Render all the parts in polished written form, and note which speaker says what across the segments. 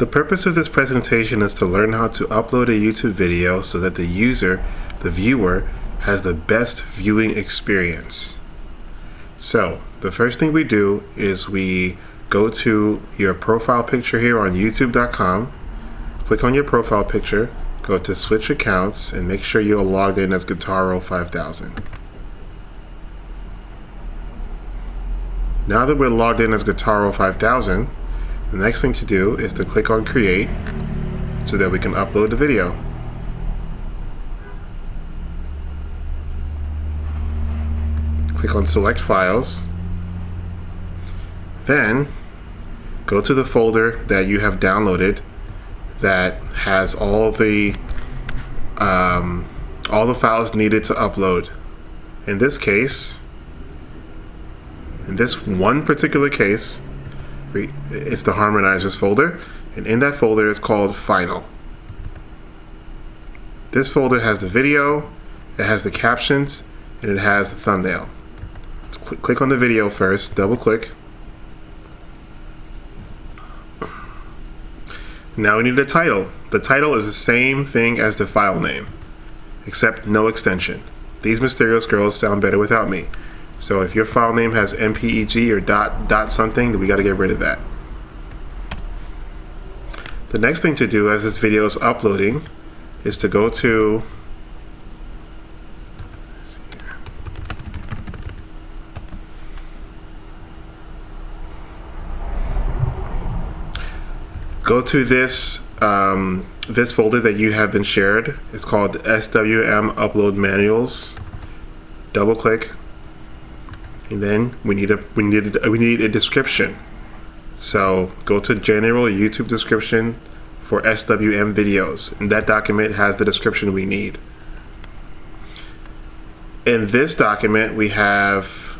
Speaker 1: The purpose of this presentation is to learn how to upload a YouTube video so that the viewer, has the best viewing experience. So, the first thing we do is we go to your profile picture here on youtube.com, click on your profile picture, go to switch accounts, and make sure you're logged in as Guitaro 5000. Now that we're logged in as Guitaro 5000, the next thing to do is to click on create so that we can upload the video. Click on select files, then go to the folder that you have downloaded that has all the files needed to upload. In this case, in this one particular case, it's the harmonizers folder, and in that folder is called final. This folder has the video, it has the captions, and it has the thumbnail. Click on the video first, double click. Now we need a title. The title is the same thing as the file name, except no extension. These Mysterious Girls sound better without me. So if your file name has MPEG or dot something, then we got to get rid of that. The next thing to do as this video is uploading is to go to this folder that you have been shared. It's called SWM Upload Manuals. Double click. And then we need a description. So go to general YouTube description for SWM videos, and that document has the description we need. In this document we have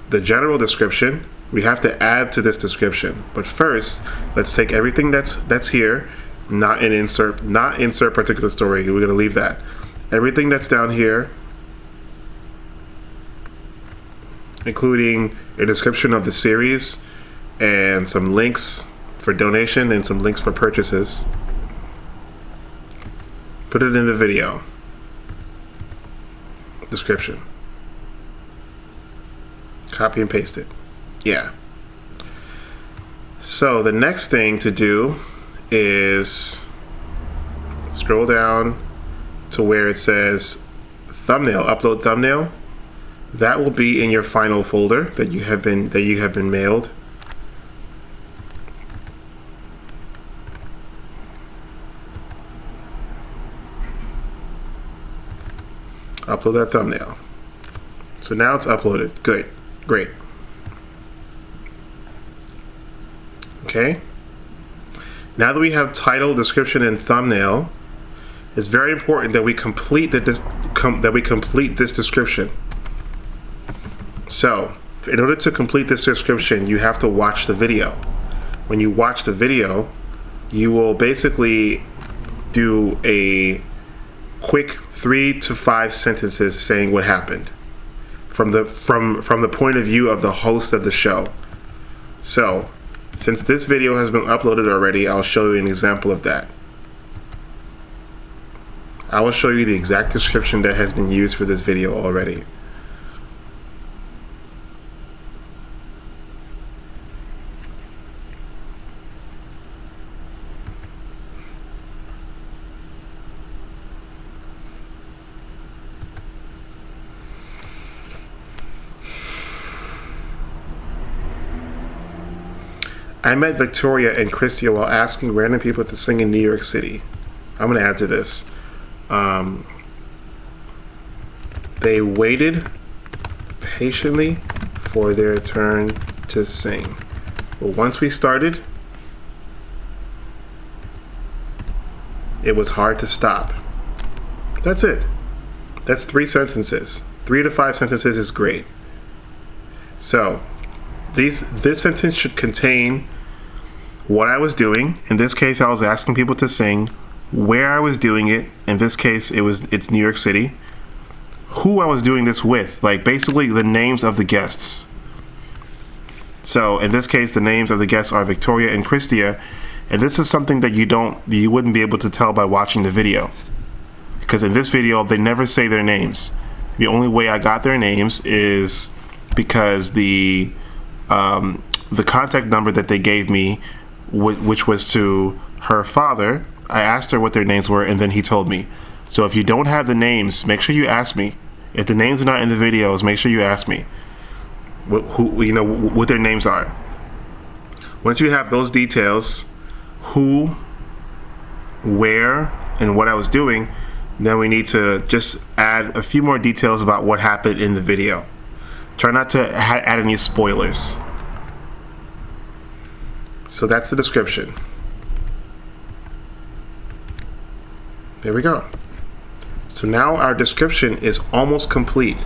Speaker 1: the general description. We have to add to this description, but first let's take everything that's here, not insert particular story. We're going to leave that. Everything that's down here, including a description of the series and some links for donation and some links for purchases. Put it in the video description. Copy and paste it. Yeah. So the next thing to do is scroll down to where it says thumbnail, upload thumbnail. That will be in your final folder that you have been mailed. Upload that thumbnail. So now it's uploaded. Good. Great. Okay. Now that we have title, description, and thumbnail, it's very important that we complete this description. So, in order to complete this description, you have to watch the video. When you watch the video, you will basically do a quick 3 to 5 sentences saying what happened from the point of view of the host of the show. So, since this video has been uploaded already, I'll show you an example of that. I will show you the exact description that has been used for this video already. I met Victoria and Christia while asking random people to sing in New York City. I'm going to add to this. They waited patiently for their turn to sing. But once we started, it was hard to stop. That's it. That's 3 sentences. 3 to 5 sentences is great. So, this sentence should contain what I was doing. In this case, I was asking people to sing. Where I was doing it. In this case, it's New York City. Who I was doing this with. Like, basically the names of the guests. So, in this case, the names of the guests are Victoria and Christia. And this is something that you wouldn't be able to tell by watching the video. Because in this video, they never say their names. The only way I got their names is because the contact number that they gave me, which was to her father, I asked her what their names were, and then he told me. So if you don't have the names, make sure you ask me. If the names are not in the videos, make sure you ask me what their names are. Once you have those details, who, where, and what I was doing, then we need to just add a few more details about what happened in the video. Try not to add any spoilers. So that's the description. There we go. So now our description is almost complete.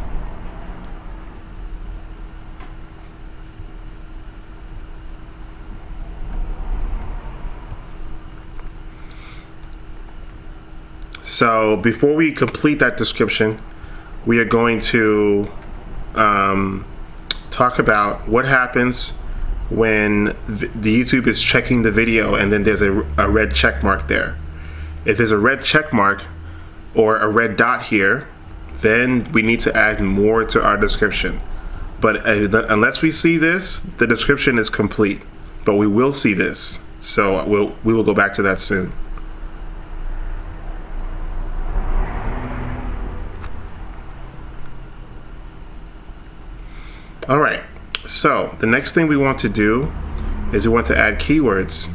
Speaker 1: So before we complete that description, we are going to talk about what happens when the YouTube is checking the video and then there's a red check mark there. If there's a red check mark or a red dot here, then we need to add more to our description. But unless we see this, the description is complete. But we will see this, so we will go back to that soon. All right, so the next thing we want to do is we want to add keywords.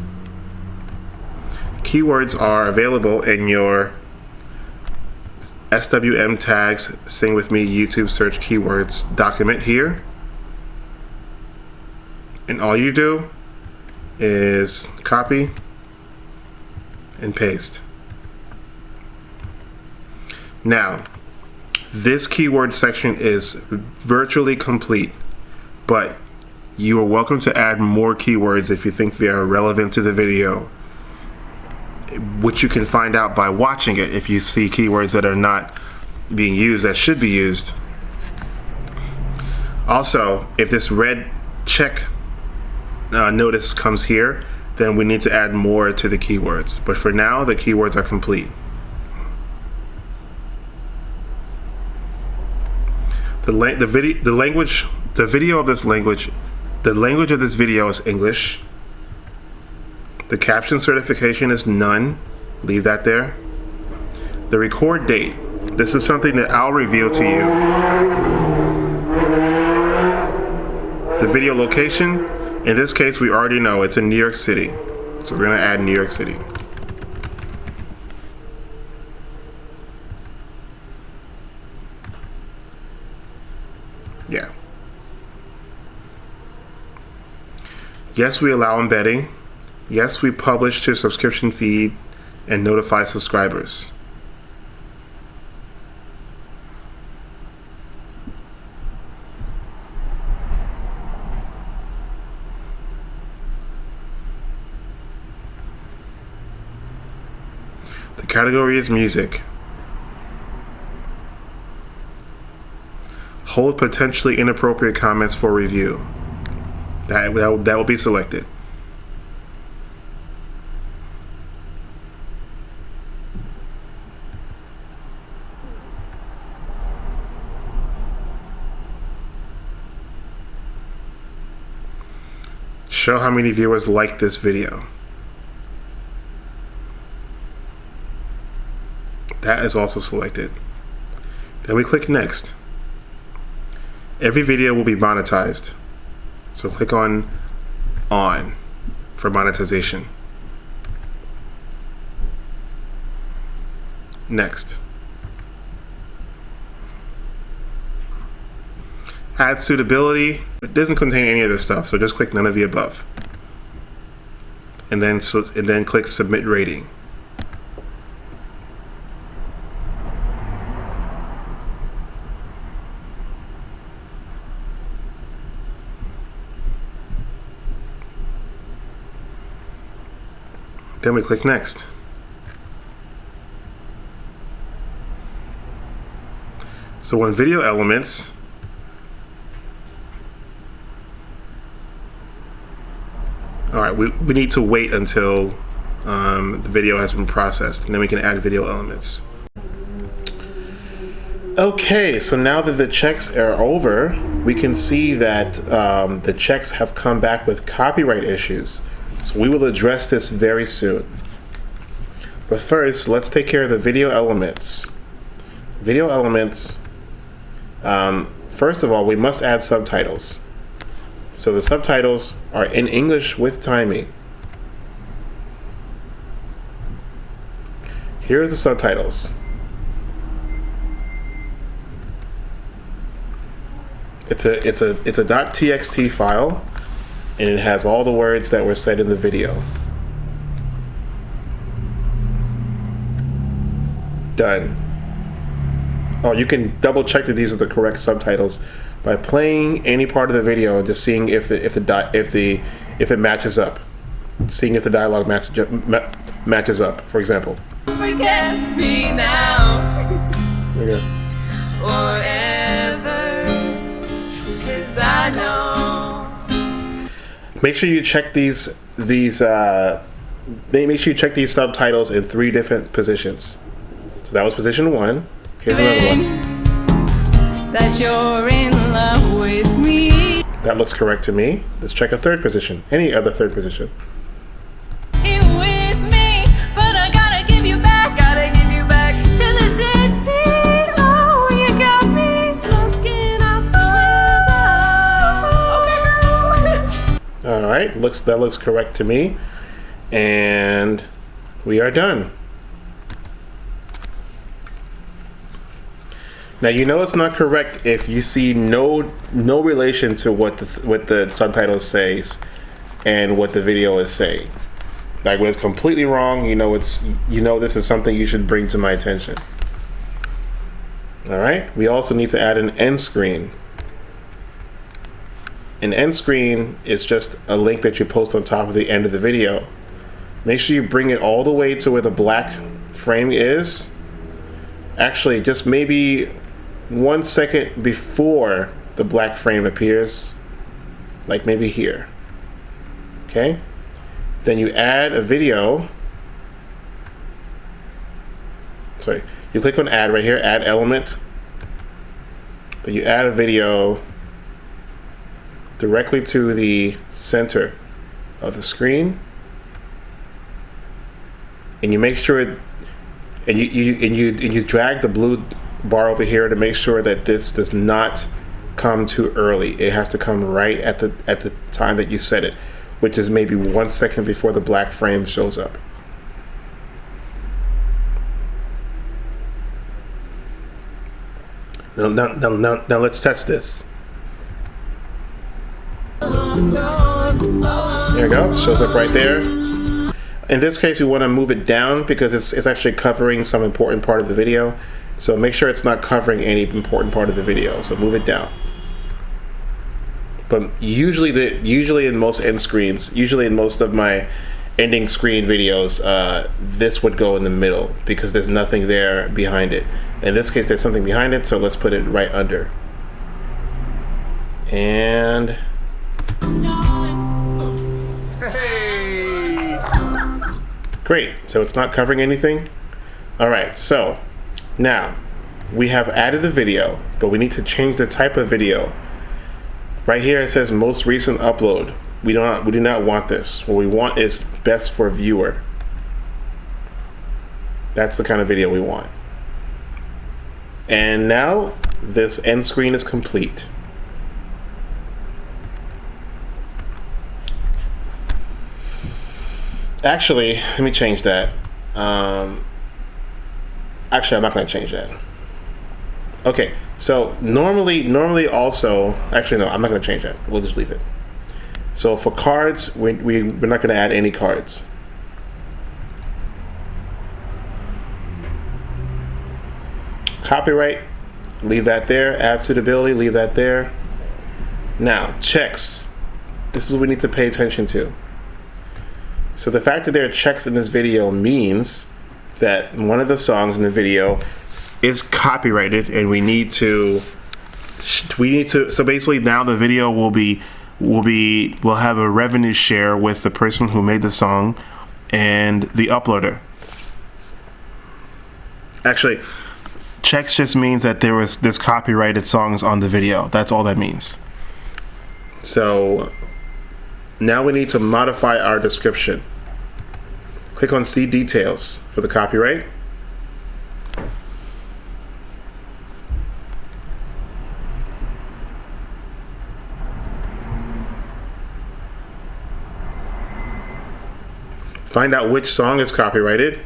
Speaker 1: Keywords are available in your SWM tags Sing With Me YouTube search keywords document here. And all you do is copy and paste. Now, this keyword section is virtually complete, but you are welcome to add more keywords if you think they are relevant to the video, which you can find out by watching it if you see keywords that are not being used that should be used. Also, if this red check notice comes here, then we need to add more to the keywords. But for now, the keywords are complete. The language of this video is English. The caption certification is none. Leave that there. The record date. This is something that I'll reveal to you. The video location. In this case, we already know it's in New York City. So we're going to add New York City. Yeah. Yes, we allow embedding. Yes, we publish to subscription feed and notify subscribers. The category is music. Hold potentially inappropriate comments for review. That will be selected. Show how many viewers like this video. That is also selected. Then we click next. Every video will be monetized. So click on for monetization. Next. Add suitability. It doesn't contain any of this stuff, so just click none of the above. And then click submit rating. Then we click next. So on video elements, all right, we need to wait until the video has been processed, and then we can add video elements. Okay, so now that the checks are over, we can see that the checks have come back with copyright issues. So we will address this very soon. But first, let's take care of the video elements. Video elements, first of all, we must add subtitles. So the subtitles are in English with timing. Here are the subtitles. It's a .txt file, and it has all the words that were said in the video. Done. Oh, you can double check that these are the correct subtitles by playing any part of the video and just seeing if it matches up, seeing if the dialogue matches up. For example. Forget me now. Okay. Forever, 'cause I know. Make sure you check these subtitles in 3 different positions. So that was position 1. Here's another one. That you're in love with me. That looks correct to me. Let's check a 3rd position. Any other 3rd position. With me, but I gotta give you back to the city. Oh, you got me smoking up the window. All right, that looks correct to me, and we are done. Now you know it's not correct if you see no relation to what the subtitles says and what the video is saying. Like when it's completely wrong, you know this is something you should bring to my attention. All right. We also need to add an end screen. An end screen is just a link that you post on top of the end of the video. Make sure you bring it all the way to where the black frame is. Actually, just maybe 1 second before the black frame appears, like maybe here. Okay? Then you add a video. Sorry, you click on add right here, add element. Then you add a video directly to the center of the screen, and you make sure, and you drag the blue bar over here to make sure that this does not come too early. It has to come right at the time that you set it, which is maybe 1 second before the black frame shows up. Now let's test this. There we go, shows up right there. In this case, we want to move it down because it's actually covering some important part of the video. So make sure it's not covering any important part of the video. So move it down. But usually in most end screens, usually in most of my ending screen videos, this would go in the middle because there's nothing there behind it. In this case, there's something behind it, so let's put it right under. And hey! Great. So it's not covering anything. All right. So now we have added the video, but we need to change the type of video. Right here it says most recent upload. We do not want this. What we want is best for viewer. That's the kind of video we want. And now this end screen is complete. Actually, let me change that. Actually, I'm not going to change that. Okay, so normally also, actually no, I'm not going to change that. We'll just leave it. So for cards, we're not going to add any cards. Copyright, leave that there. Add suitability, leave that there. Now, checks. This is what we need to pay attention to. So the fact that there are checks in this video means that one of the songs in the video is copyrighted, and we need to. So basically, now the video will have a revenue share with the person who made the song, and the uploader. Actually, checks just means that there's copyrighted songs on the video. That's all that means. So now we need to modify our description. Click on See Details for the copyright. Find out which song is copyrighted.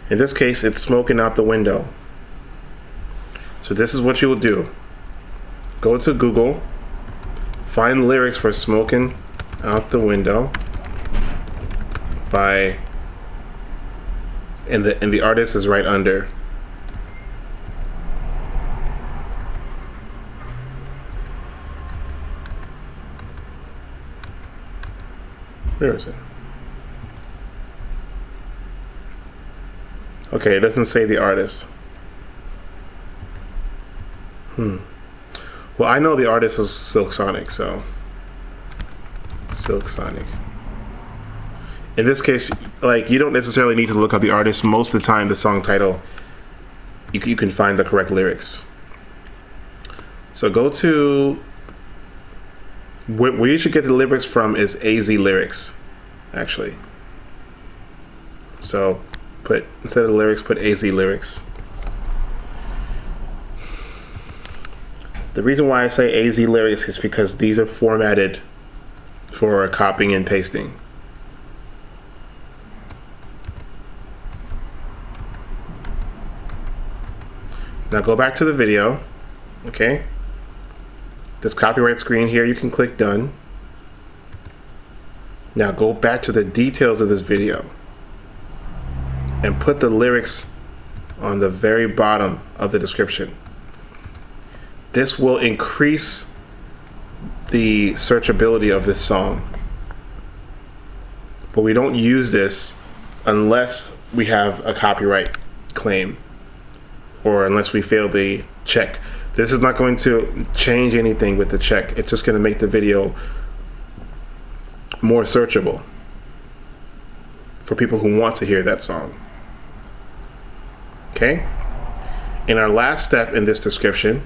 Speaker 1: In this case, it's Smoking Out the Window. So this is what you will do. Go to Google, find lyrics for Smoking Out the Window by, and the artist is right under. Where is it? Okay, it doesn't say the artist. Well, I know the artist is Silk Sonic, so Silk Sonic. In this case, like, you don't necessarily need to look up the artist. Most of the time, the song title, you can find the correct lyrics. So go to where you should get the lyrics from is AZ Lyrics, actually. So instead of lyrics, put AZ Lyrics. The reason why I say AZ Lyrics is because these are formatted for copying and pasting. Now go back to the video, okay? This copyright screen here, you can click Done. Now go back to the details of this video and put the lyrics on the very bottom of the description. This will increase the searchability of this song. But we don't use this unless we have a copyright claim or unless we fail the check. This is not going to change anything with the check. It's just going to make the video more searchable for people who want to hear that song. Okay? And our last step in this description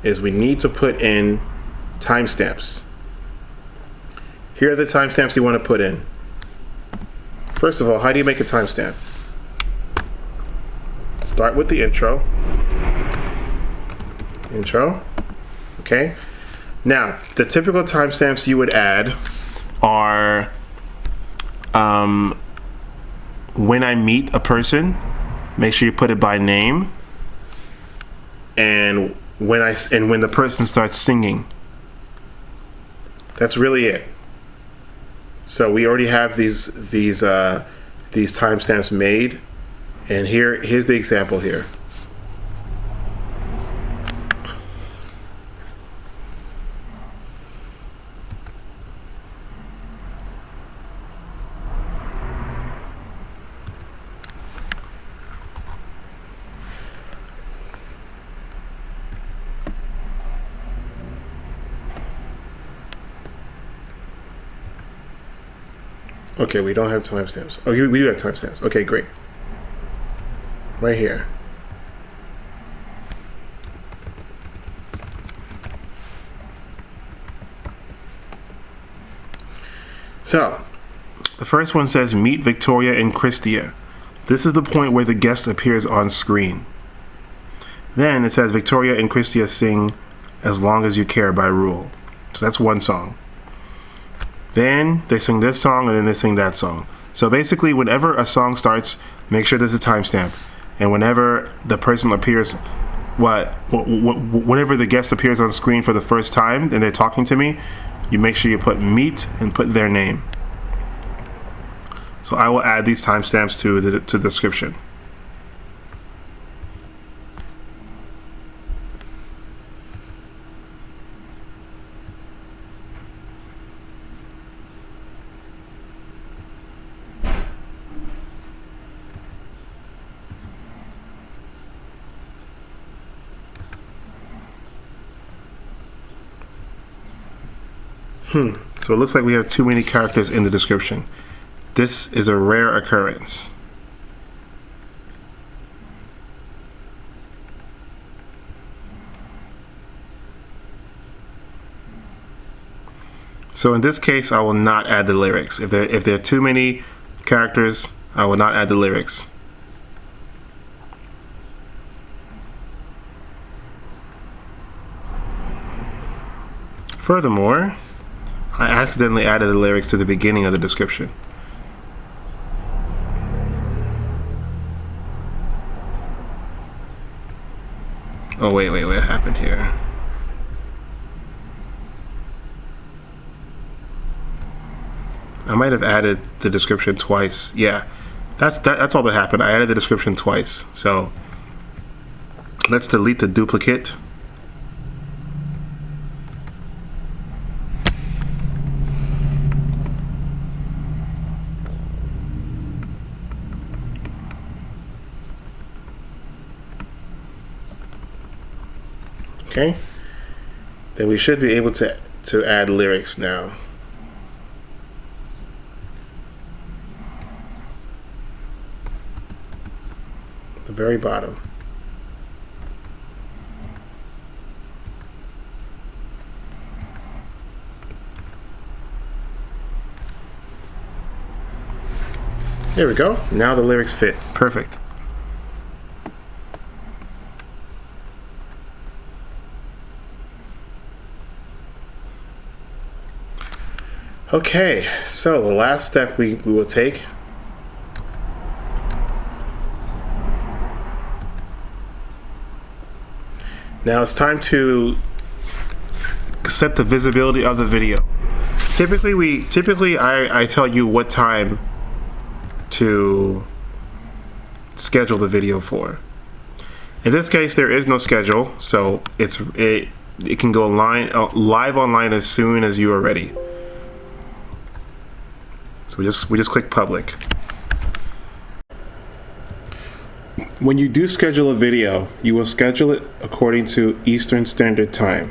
Speaker 1: is we need to put in timestamps. Here are the timestamps you want to put in. First of all, how do you make a timestamp? Start with the intro. Okay? Now, the typical timestamps you would add are when I meet a person, make sure you put it by name, and when the person starts singing. That's really it. So we already have these timestamps made, and here's the example here. Okay, we don't have timestamps. Oh, we do have timestamps. Okay, great. Right here. So, the first one says, meet Victoria and Christia. This is the point where the guest appears on screen. Then it says, Victoria and Christia sing As Long As You Care by Rule. So that's one song. Then they sing this song, and then they sing that song. So basically, whenever a song starts, make sure there's a timestamp. And whenever the person appears, whenever the guest appears on screen for the first time and they're talking to me, you make sure you put meet and put their name. So I will add these timestamps to the description. So it looks like we have too many characters in the description. This is a rare occurrence. So in this case, I will not add the lyrics. If there are too many characters, I will not add the lyrics. Furthermore, I accidentally added the lyrics to the beginning of the description. Oh wait, what happened here? I might have added the description twice. Yeah, that's all that happened. I added the description twice. So let's delete the duplicate. Okay, then we should be able to add lyrics now. The very bottom. There we go. Now the lyrics fit. Perfect. Okay, so the last step we will take now, it's time to set the visibility of the video. Typically I tell you what time to schedule the video for. In this case, there is no schedule, so it can go live online as soon as you are ready. So we just click public. When you do schedule a video, you will schedule it according to Eastern Standard Time.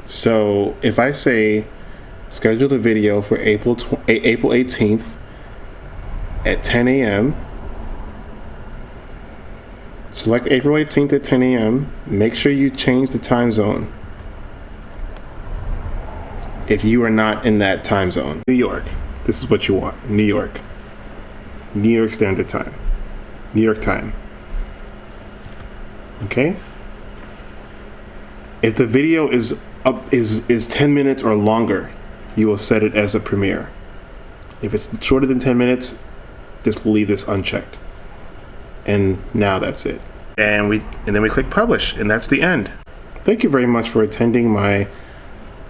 Speaker 1: So if I say schedule the video for April 18th at 10 a.m. Select April 18th at 10 a.m. Make sure you change the time zone if you are not in that time zone. New York. This is what you want. New York. New York Standard Time. New York time. Okay? If the video is 10 minutes or longer, you will set it as a premiere. If it's shorter than 10 minutes, just leave this unchecked. And now that's it. And then we click publish, and that's the end. Thank you very much for attending my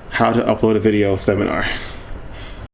Speaker 1: How to Upload a Video seminar.